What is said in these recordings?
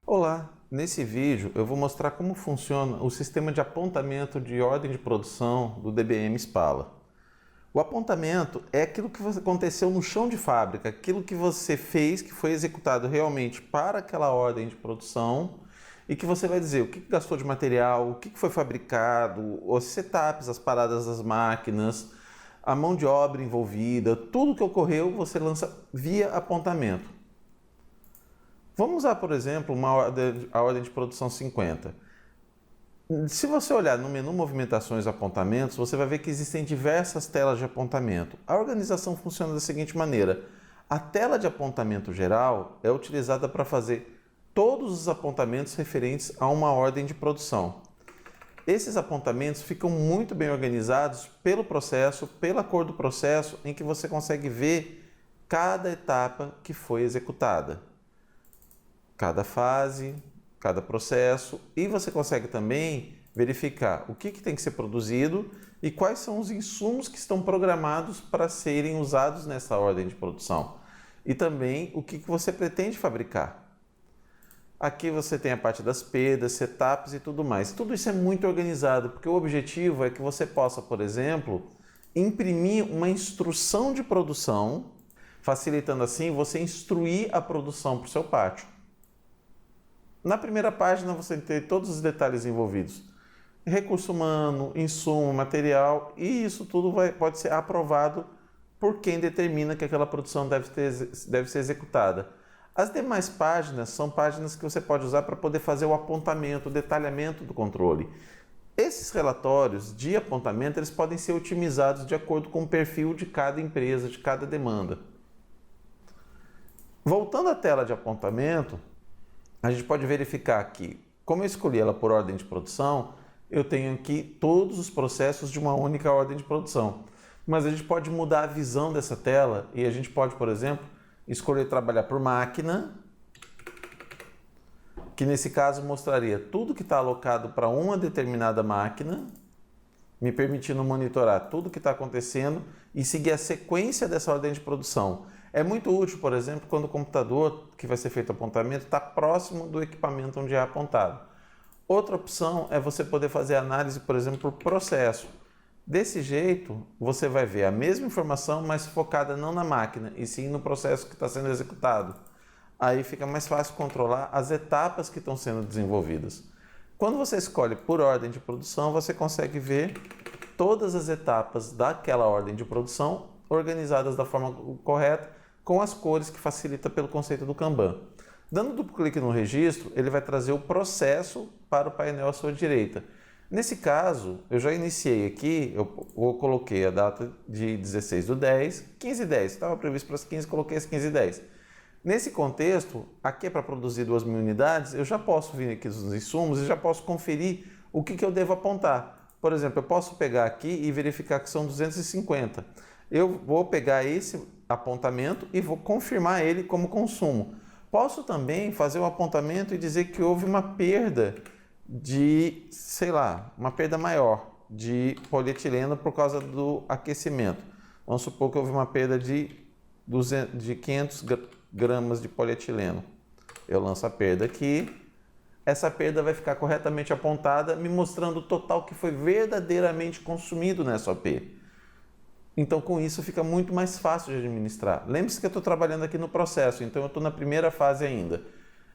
Olá, nesse vídeo eu vou mostrar como funciona o sistema de apontamento de ordem de produção do DBM Spala. O apontamento é aquilo que aconteceu no chão de fábrica, aquilo que você fez, que foi executado realmente para aquela ordem de produção e que você vai dizer o que gastou de material, o que foi fabricado, os setups, as paradas das máquinas, a mão de obra envolvida, tudo que ocorreu você lança via apontamento. Vamos usar, por exemplo, a ordem de produção 50. Se você olhar no menu Movimentações e Apontamentos, você vai ver que existem diversas telas de apontamento. A organização funciona da seguinte maneira: a tela de apontamento geral é utilizada para fazer todos os apontamentos referentes a uma ordem de produção. Esses apontamentos ficam muito bem organizados pelo processo, pela cor do processo, em que você consegue ver cada etapa que foi executada, cada fase, cada processo, e você consegue também verificar o que tem que ser produzido e quais são os insumos que estão programados para serem usados nessa ordem de produção. E também o que você pretende fabricar. Aqui você tem a parte das perdas, setups e tudo mais. Tudo isso é muito organizado, porque o objetivo é que você possa, por exemplo, imprimir uma instrução de produção, facilitando assim você instruir a produção para o seu pátio. Na primeira página você tem todos os detalhes envolvidos: recurso humano, insumo, material, e isso tudo pode ser aprovado por quem determina que aquela produção deve ser executada. As demais páginas são páginas que você pode usar para poder fazer o apontamento, o detalhamento do controle. Esses relatórios de apontamento eles podem ser otimizados de acordo com o perfil de cada empresa, de cada demanda. Voltando à tela de apontamento, a gente pode verificar que, como eu escolhi ela por ordem de produção, eu tenho aqui todos os processos de uma única ordem de produção. Mas a gente pode mudar a visão dessa tela e a gente pode, por exemplo, escolher trabalhar por máquina, que nesse caso mostraria tudo que está alocado para uma determinada máquina, me permitindo monitorar tudo que está acontecendo e seguir a sequência dessa ordem de produção. É muito útil, por exemplo, quando o computador que vai ser feito apontamento está próximo do equipamento onde é apontado. Outra opção é você poder fazer análise, por exemplo, por processo. Desse jeito, você vai ver a mesma informação, mas focada não na máquina, e sim no processo que está sendo executado. Aí fica mais fácil controlar as etapas que estão sendo desenvolvidas. Quando você escolhe por ordem de produção, você consegue ver todas as etapas daquela ordem de produção organizadas da forma correta, com as cores que facilita pelo conceito do Kanban. Dando duplo clique no registro, ele vai trazer o processo para o painel à sua direita. Nesse caso, eu já iniciei aqui, eu coloquei a data de 16/10, 15/10, estava previsto para as 15, coloquei as 15/10. Nesse contexto, aqui é para produzir 2.000 unidades, eu já posso vir aqui nos insumos e já posso conferir o que eu devo apontar. Por exemplo, eu posso pegar aqui e verificar que são 250. Eu vou pegar esse apontamento e vou confirmar ele como consumo. Posso também fazer o apontamento e dizer que houve uma perda de, uma perda maior de polietileno por causa do aquecimento. Vamos supor que houve uma perda de 500 gramas de polietileno. Eu lanço a perda aqui. Essa perda vai ficar corretamente apontada, me mostrando o total que foi verdadeiramente consumido nessa OP. Então, com isso, fica muito mais fácil de administrar. Lembre-se que eu estou trabalhando aqui no processo, então eu estou na primeira fase ainda.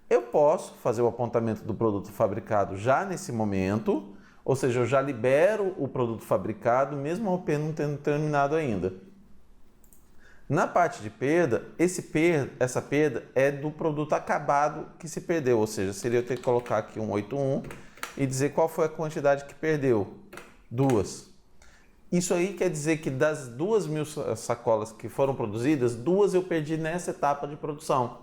Eu posso fazer o apontamento do produto fabricado já nesse momento, ou seja, eu já libero o produto fabricado, mesmo a OP não tendo terminado ainda. Na parte de perda, essa perda é do produto acabado que se perdeu, ou seja, seria eu ter que colocar aqui um 81 e dizer qual foi a quantidade que perdeu. 2. Isso aí quer dizer que das 2.000 sacolas que foram produzidas, 2 eu perdi nessa etapa de produção.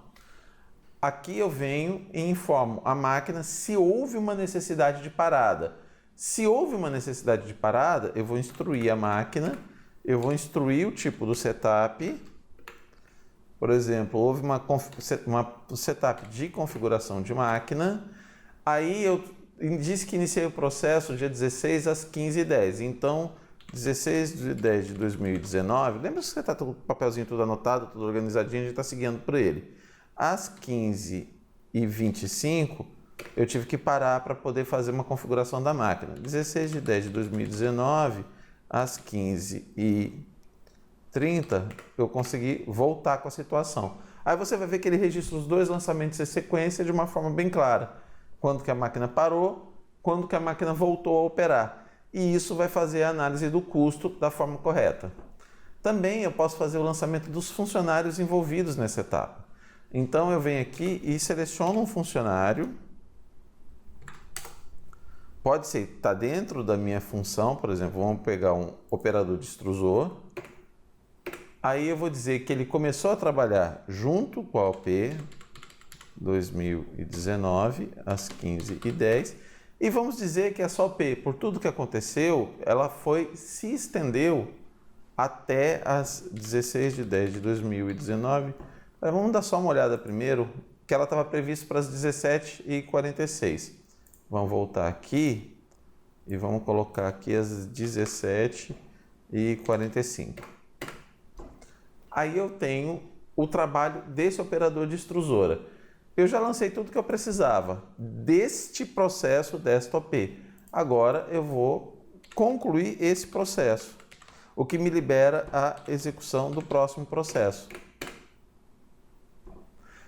Aqui eu venho e informo a máquina se houve uma necessidade de parada. Se houve uma necessidade de parada, eu vou instruir a máquina, eu vou instruir o tipo do setup. Por exemplo, houve uma setup de configuração de máquina, aí eu disse que iniciei o processo dia 16 às 15h10. Então, 16/10/2019, lembra que você está com o papelzinho tudo anotado, tudo organizadinho, a gente está seguindo por ele. Às 15 20h25, eu tive que parar para poder fazer uma configuração da máquina. 16 de 10 de 2019, às 15h30, eu consegui voltar com a situação. Aí você vai ver que ele registra os dois lançamentos em sequência de uma forma bem clara. Quando que a máquina parou, quando que a máquina voltou a operar. E isso vai fazer a análise do custo da forma correta. Também eu posso fazer o lançamento dos funcionários envolvidos nessa etapa. Então eu venho aqui e seleciono um funcionário. Pode ser que está dentro da minha função, por exemplo, vamos pegar um operador de extrusor. Aí eu vou dizer que ele começou a trabalhar junto com a OP 2019, às 15h10. E vamos dizer que essa OP, por tudo que aconteceu, ela se estendeu até as 16 de 10 de 2019. Vamos dar só uma olhada primeiro, que ela estava prevista para as 17h46. Vamos voltar aqui e vamos colocar aqui as 17h45. Aí eu tenho o trabalho desse operador de extrusora. Eu já lancei tudo que eu precisava deste processo desta OP. Agora eu vou concluir esse processo, o que me libera a execução do próximo processo.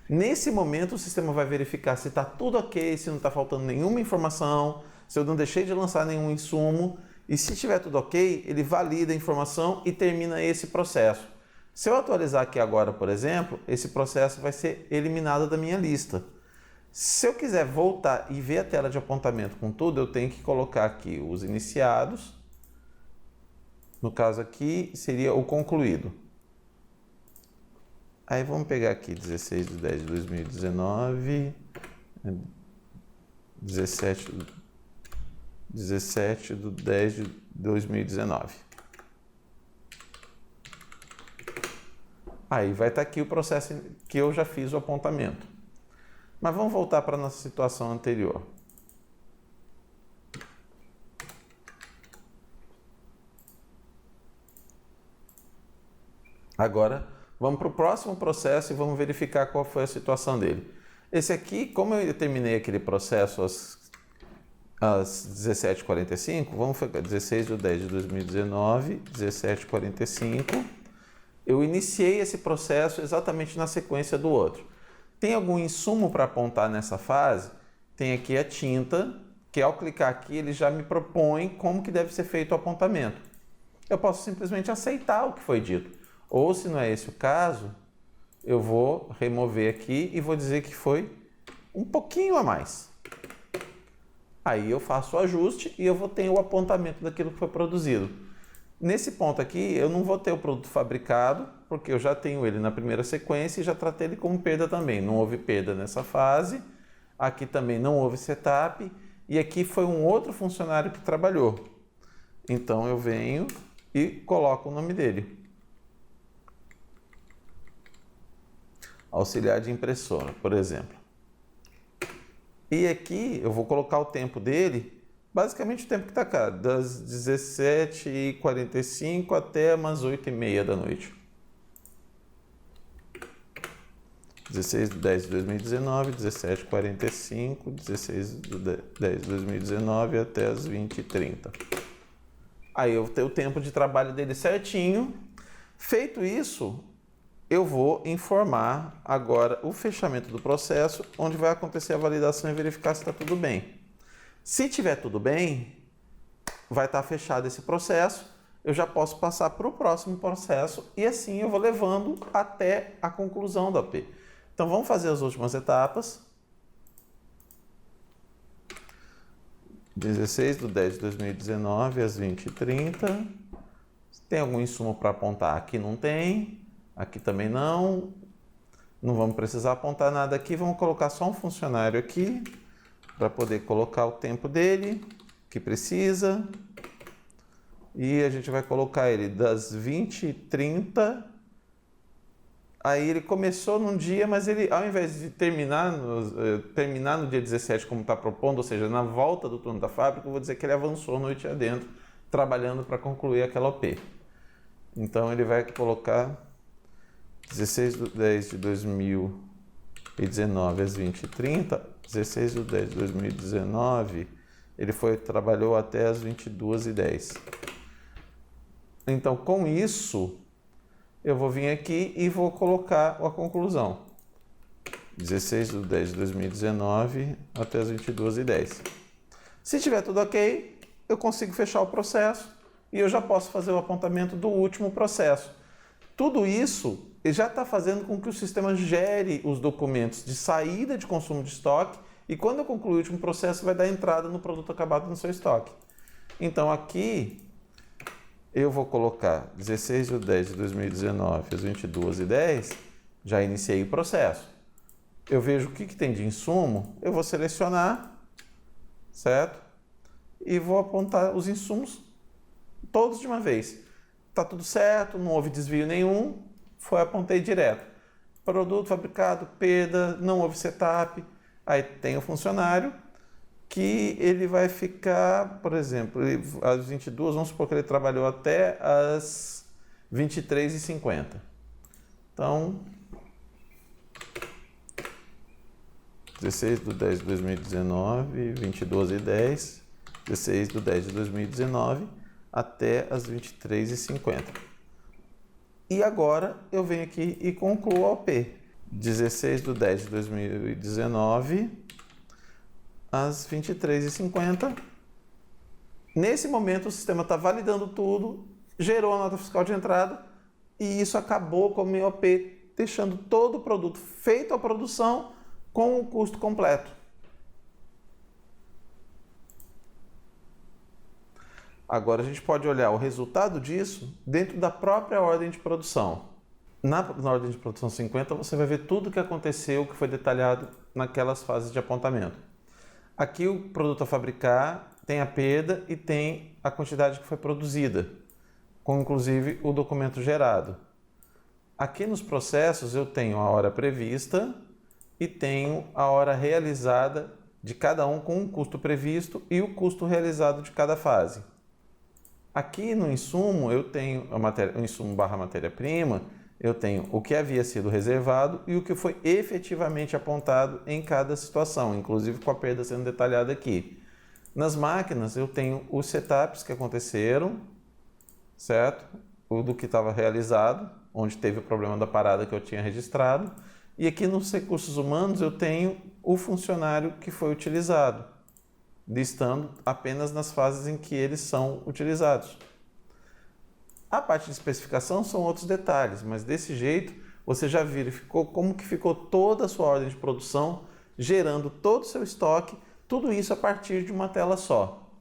Nesse momento, o sistema vai verificar se está tudo ok, se não está faltando nenhuma informação, se eu não deixei de lançar nenhum insumo, e se estiver tudo ok, ele valida a informação e termina esse processo. Se eu atualizar aqui agora, por exemplo, esse processo vai ser eliminado da minha lista. Se eu quiser voltar e ver a tela de apontamento com tudo, eu tenho que colocar aqui os iniciados. No caso aqui, seria o concluído. Aí vamos pegar aqui 16 de 10 de 2019, 17 de 10 de 2019. Aí vai estar aqui o processo que eu já fiz o apontamento. Mas vamos voltar para a nossa situação anterior. Agora, vamos para o próximo processo e vamos verificar qual foi a situação dele. Esse aqui, como eu terminei aquele processo às 17h45, vamos pegar 16 de 10 de 2019, 17h45. Eu iniciei esse processo exatamente na sequência do outro. Tem algum insumo para apontar nessa fase? Tem aqui a tinta, que ao clicar aqui ele já me propõe como que deve ser feito o apontamento. Eu posso simplesmente aceitar o que foi dito. Ou, se não é esse o caso, eu vou remover aqui e vou dizer que foi um pouquinho a mais. Aí eu faço o ajuste e eu vou ter o apontamento daquilo que foi produzido. Nesse ponto aqui, eu não vou ter o produto fabricado, porque eu já tenho ele na primeira sequência e já tratei ele como perda também. Não houve perda nessa fase, aqui também não houve setup, e aqui foi um outro funcionário que trabalhou. Então eu venho e coloco o nome dele. Auxiliar de impressora, por exemplo. E aqui eu vou colocar o tempo dele, basicamente o tempo que está cá, das 17h45 até umas 8h30 da noite. 16 de 10 de 2019, 17h45, 16 de 10 de 2019 até as 20h30. Aí eu tenho o tempo de trabalho dele certinho. Feito isso, eu vou informar agora o fechamento do processo, onde vai acontecer a validação e verificar se está tudo bem. Se estiver tudo bem, vai estar fechado esse processo, eu já posso passar para o próximo processo e assim eu vou levando até a conclusão da OP. Então vamos fazer as últimas etapas. 16 de 10 de 2019 às 20h30. Tem algum insumo para apontar? Aqui não tem. Aqui também não. Não vamos precisar apontar nada aqui. Vamos colocar só um funcionário aqui para poder colocar o tempo dele que precisa. E a gente vai colocar ele das 20h30. Aí ele começou num dia, mas ele, ao invés de terminar no dia 17 como está propondo, ou seja, na volta do turno da fábrica, eu vou dizer que ele avançou noite adentro, trabalhando para concluir aquela OP. Então ele vai colocar 16 de 10 de 2019 2019 às 20h30, 16/10/2019, ele trabalhou até às 22h10. Então, com isso, eu vou vir aqui e vou colocar a conclusão. 16/10/2019 até as 22h10. Se tiver tudo ok, eu consigo fechar o processo e eu já posso fazer o apontamento do último processo. Tudo isso já está fazendo com que o sistema gere os documentos de saída de consumo de estoque e quando eu concluir o último processo vai dar entrada no produto acabado no seu estoque. Então aqui eu vou colocar 16/10/2019 às 22h10, já iniciei o processo. Eu vejo o que tem de insumo, eu vou selecionar, certo? E vou apontar os insumos todos de uma vez. Tá tudo certo, não houve desvio nenhum, apontei direto. Produto fabricado, perda, não houve setup. Aí tem o funcionário que ele vai ficar, por exemplo, às 22, vamos supor que ele trabalhou até às 23h50. Então, 16/10/2019, 22h10, 16/10/2019 até as 23h50. E agora eu venho aqui e concluo a OP. 16/10/2019 às 23h50. Nesse momento o sistema está validando tudo, gerou a nota fiscal de entrada e isso acabou com a minha OP, deixando todo o produto feito à produção com o custo completo. Agora a gente pode olhar o resultado disso dentro da própria ordem de produção. Na ordem de produção 50 você vai ver tudo o que aconteceu, que foi detalhado naquelas fases de apontamento. Aqui o produto a fabricar tem a perda e tem a quantidade que foi produzida, com inclusive o documento gerado. Aqui nos processos eu tenho a hora prevista e tenho a hora realizada de cada um com o custo previsto e o custo realizado de cada fase. Aqui no insumo eu tenho o insumo / matéria-prima, eu tenho o que havia sido reservado e o que foi efetivamente apontado em cada situação, inclusive com a perda sendo detalhada aqui. Nas máquinas eu tenho os setups que aconteceram, certo? O do que estava realizado, onde teve o problema da parada que eu tinha registrado. E aqui nos recursos humanos eu tenho o funcionário que foi utilizado, listando apenas nas fases em que eles são utilizados. A parte de especificação são outros detalhes, mas desse jeito você já verificou como que ficou toda a sua ordem de produção, gerando todo o seu estoque, tudo isso a partir de uma tela só.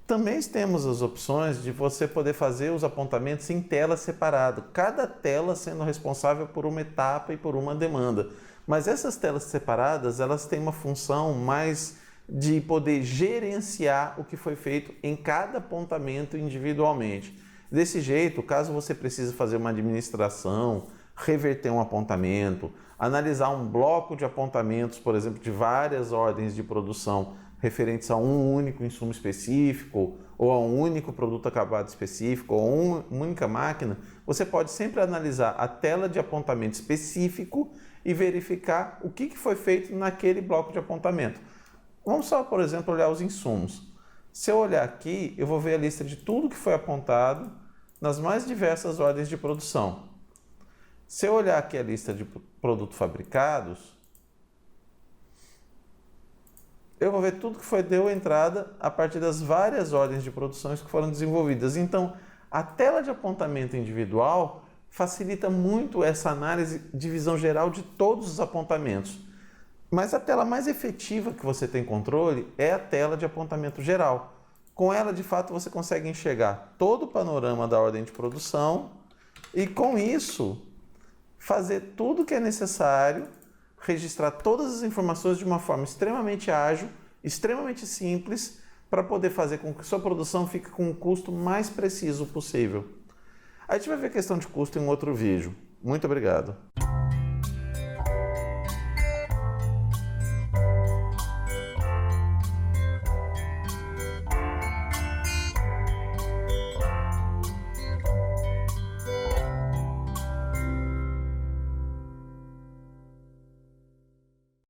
Também temos as opções de você poder fazer os apontamentos em telas separadas, cada tela sendo responsável por uma etapa e por uma demanda. Mas essas telas separadas, elas têm uma função mais de poder gerenciar o que foi feito em cada apontamento individualmente. Desse jeito, caso você precise fazer uma administração, reverter um apontamento, analisar um bloco de apontamentos, por exemplo, de várias ordens de produção referentes a um único insumo específico, ou a um único produto acabado específico, ou uma única máquina, você pode sempre analisar a tela de apontamento específico e verificar o que foi feito naquele bloco de apontamento. Vamos só, por exemplo, olhar os insumos. Se eu olhar aqui, eu vou ver a lista de tudo que foi apontado nas mais diversas ordens de produção. Se eu olhar aqui a lista de produtos fabricados, eu vou ver tudo que deu entrada a partir das várias ordens de produções que foram desenvolvidas. Então, a tela de apontamento individual facilita muito essa análise de visão geral de todos os apontamentos. Mas a tela mais efetiva que você tem controle é a tela de apontamento geral. Com ela, de fato, você consegue enxergar todo o panorama da ordem de produção e, com isso, fazer tudo o que é necessário, registrar todas as informações de uma forma extremamente ágil, extremamente simples, para poder fazer com que sua produção fique com o custo mais preciso possível. A gente vai ver a questão de custo em um outro vídeo. Muito obrigado.